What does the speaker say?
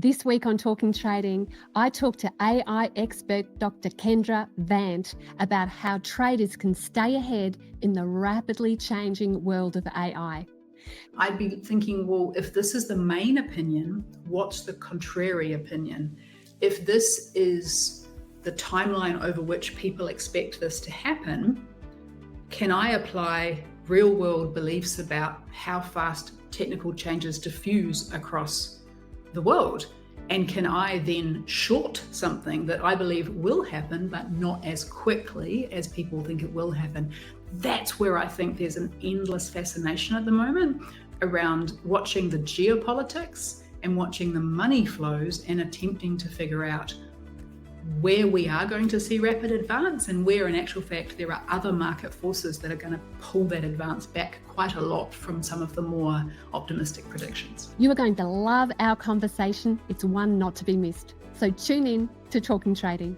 This week on Talking Trading, I talk to AI expert Dr. Kendra Vant about how traders can stay ahead in the rapidly changing world of AI. I'd be thinking, well, if this is the main opinion, what's the contrary opinion? If this is the timeline over which people expect this to happen, can I apply real-world beliefs about how fast technical changes diffuse across the world? And can I then short something that I believe will happen, but not as quickly as people think it will happen? That's where I think there's an endless fascination at the moment around watching the geopolitics and watching the money flows and attempting to figure out where we are going to see rapid advance and where in actual fact there are other market forces that are going to pull that advance back quite a lot from some of the more optimistic predictions. You are going to love our conversation. It's one not to be missed. So tune in to Talking Trading.